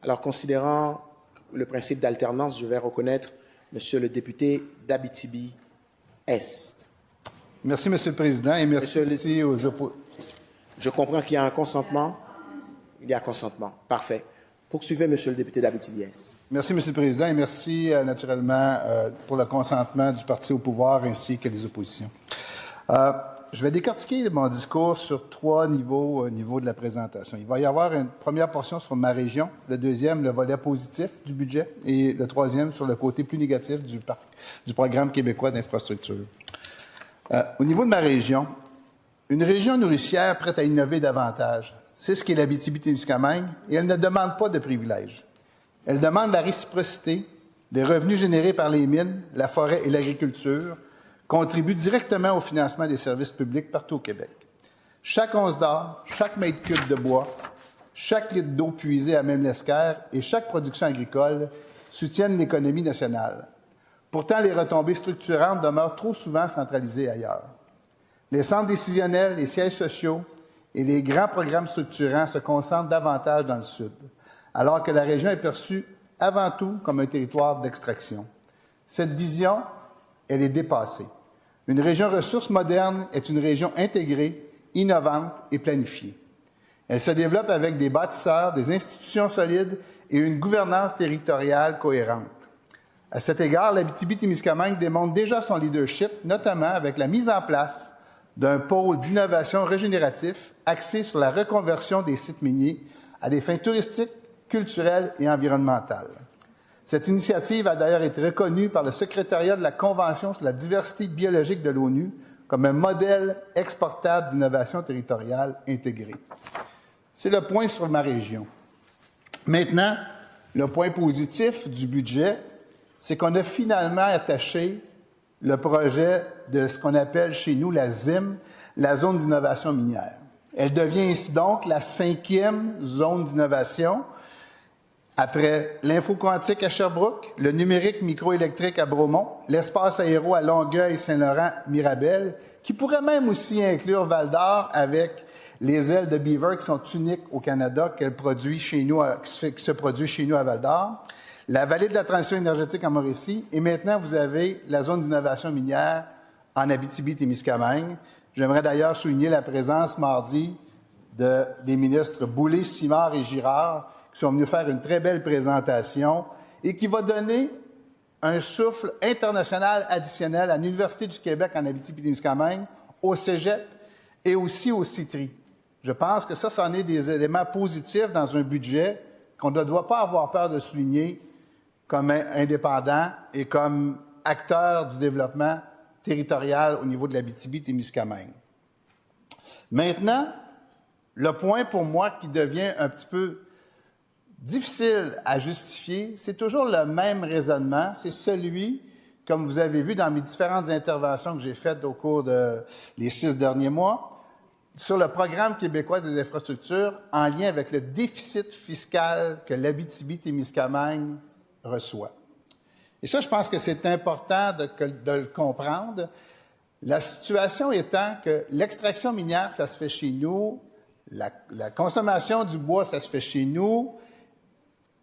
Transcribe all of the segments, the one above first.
Alors, considérant le principe d'alternance, je vais reconnaître Monsieur le député d'Abitibi-Est. Merci, Monsieur le Président, et merci aux opposants. Je comprends qu'il y a un consentement. Il y a consentement. Parfait. Poursuivez, Monsieur le député d'Abitibi-Est. Merci, Monsieur le Président, et merci naturellement pour le consentement du parti au pouvoir ainsi que des oppositions. Je vais décortiquer mon discours sur 3 niveaux au niveau de la présentation. Il va y avoir une première portion sur ma région, le deuxième, le volet positif du budget, et le troisième sur le côté plus négatif du programme québécois d'infrastructure. Au niveau de ma région, une région nourricière prête à innover davantage, c'est ce qu'est l'Abitibi-Témiscamingue, et elle ne demande pas de privilèges. Elle demande la réciprocité, les revenus générés par les mines, la forêt et l'agriculture, contribuent directement au financement des services publics partout au Québec. Chaque once d'or, chaque mètre cube de bois, chaque litre d'eau puisée à même l'esquerre et chaque production agricole soutiennent l'économie nationale. Pourtant, les retombées structurantes demeurent trop souvent centralisées ailleurs. Les centres décisionnels, les sièges sociaux et les grands programmes structurants se concentrent davantage dans le sud, alors que la région est perçue avant tout comme un territoire d'extraction. Cette vision, elle est dépassée. Une région ressource moderne est une région intégrée, innovante et planifiée. Elle se développe avec des bâtisseurs, des institutions solides et une gouvernance territoriale cohérente. À cet égard, l'Abitibi-Témiscamingue démontre déjà son leadership, notamment avec la mise en place d'un pôle d'innovation régénératif axé sur la reconversion des sites miniers à des fins touristiques, culturelles et environnementales. Cette initiative a d'ailleurs été reconnue par le secrétariat de la Convention sur la diversité biologique de l'ONU comme un modèle exportable d'innovation territoriale intégrée. C'est le point sur ma région. Maintenant, le point positif du budget, c'est qu'on a finalement attaché le projet de ce qu'on appelle chez nous la ZIM, la zone d'innovation minière. Elle devient ainsi donc la 5e zone d'innovation après l'info-quantique à Sherbrooke, le numérique microélectrique à Bromont, l'espace aéro à Longueuil, Saint-Laurent, Mirabel, qui pourrait même aussi inclure Val-d'Or avec les ailes de Beaver qui sont uniques au Canada, qui se produit chez nous à Val-d'Or, la vallée de la transition énergétique en Mauricie, et maintenant vous avez la zone d'innovation minière en Abitibi-Témiscamingue. J'aimerais d'ailleurs souligner la présence mardi des ministres Boulay, Simard et Girard, qui sont venus faire une très belle présentation et qui va donner un souffle international additionnel à l'Université du Québec en Abitibi-Témiscamingue, au Cégep et aussi au CITRI. Je pense que ça en est des éléments positifs dans un budget qu'on ne doit pas avoir peur de souligner comme indépendant et comme acteur du développement territorial au niveau de l'Abitibi-Témiscamingue. Maintenant, le point pour moi qui devient un petit peu difficile à justifier, c'est toujours le même raisonnement, c'est celui, comme vous avez vu dans mes différentes interventions que j'ai faites au cours des 6 derniers mois, sur le programme québécois des infrastructures en lien avec le déficit fiscal que l'Abitibi-Témiscamingue reçoit. Et ça, je pense que c'est important de le comprendre. La situation étant que l'extraction minière, ça se fait chez nous, la consommation du bois, ça se fait chez nous.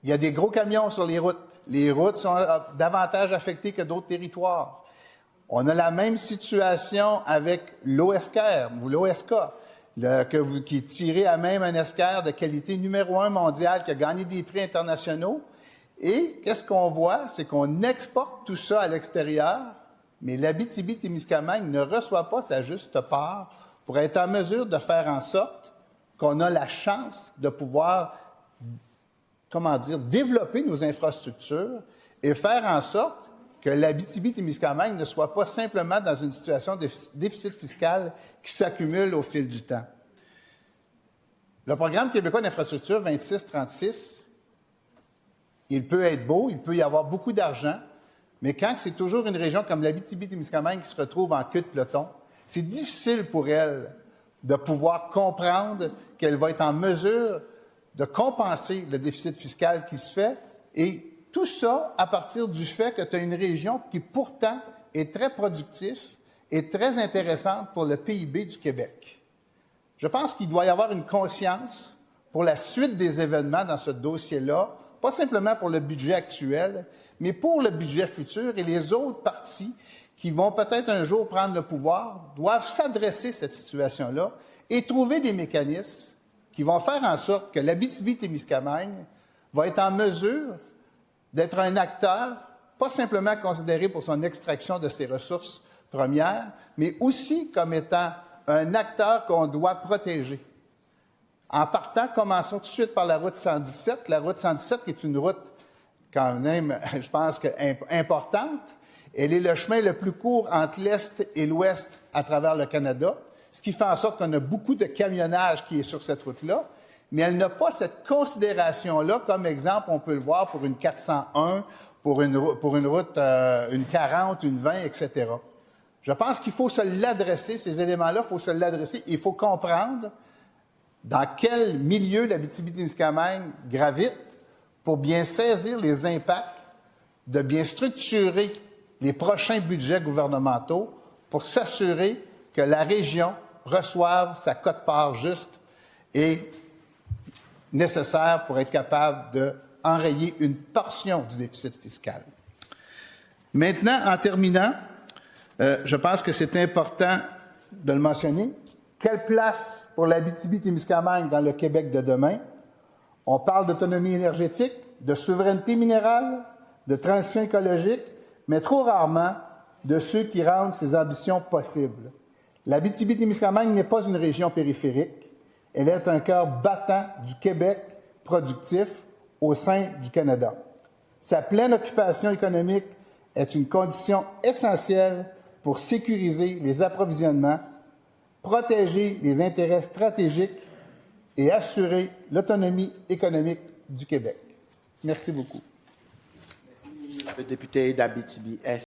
Il y a des gros camions sur les routes. Les routes sont davantage affectées que d'autres territoires. On a la même situation avec l'OSK, qui est tiré à même un esquerre de qualité numéro 1 mondial, qui a gagné des prix internationaux. Et qu'est-ce qu'on voit? C'est qu'on exporte tout ça à l'extérieur, mais l'Abitibi-Témiscamingue ne reçoit pas sa juste part pour être en mesure de faire en sorte qu'on a la chance de pouvoir développer nos infrastructures et faire en sorte que l'Abitibi-Témiscamingue ne soit pas simplement dans une situation de déficit fiscal qui s'accumule au fil du temps. Le programme québécois d'infrastructure 2636, il peut être beau, il peut y avoir beaucoup d'argent, mais quand c'est toujours une région comme l'Abitibi-Témiscamingue qui se retrouve en queue de peloton, c'est difficile pour elle de pouvoir comprendre qu'elle va être en mesure de compenser le déficit fiscal qui se fait, et tout ça à partir du fait que tu as une région qui pourtant est très productive et très intéressante pour le PIB du Québec. Je pense qu'il doit y avoir une conscience pour la suite des événements dans ce dossier-là, pas simplement pour le budget actuel, mais pour le budget futur, et les autres partis qui vont peut-être un jour prendre le pouvoir doivent s'adresser à cette situation-là et trouver des mécanismes qui vont faire en sorte que l'Abitibi-Témiscamingue va être en mesure d'être un acteur, pas simplement considéré pour son extraction de ses ressources premières, mais aussi comme étant un acteur qu'on doit protéger. En partant, commençons tout de suite par la route 117. La route 117 qui est une route quand même, je pense, importante. Elle est le chemin le plus court entre l'Est et l'Ouest à travers le Canada, ce qui fait en sorte qu'on a beaucoup de camionnage qui est sur cette route-là, mais elle n'a pas cette considération-là. Comme exemple, on peut le voir pour une 401, pour une route, une 40, une 20, etc. Je pense qu'il faut se l'adresser, ces éléments-là, il faut se l'adresser. Il faut comprendre dans quel milieu l'Abitibi-Témiscamingue gravite pour bien saisir les impacts, de bien structurer les prochains budgets gouvernementaux pour s'assurer que la région reçoive sa quote-part juste et nécessaire pour être capable d'enrayer une portion du déficit fiscal. Maintenant, en terminant, je pense que c'est important de le mentionner. Quelle place pour l'Abitibi-Témiscamingue dans le Québec de demain? On parle d'autonomie énergétique, de souveraineté minérale, de transition écologique, mais trop rarement de ceux qui rendent ces ambitions possibles. L'Abitibi-Témiscamingue n'est pas une région périphérique. Elle est un cœur battant du Québec productif au sein du Canada. Sa pleine occupation économique est une condition essentielle pour sécuriser les approvisionnements, protéger les intérêts stratégiques et assurer l'autonomie économique du Québec. Merci beaucoup. Le député d'Abitibi-Est.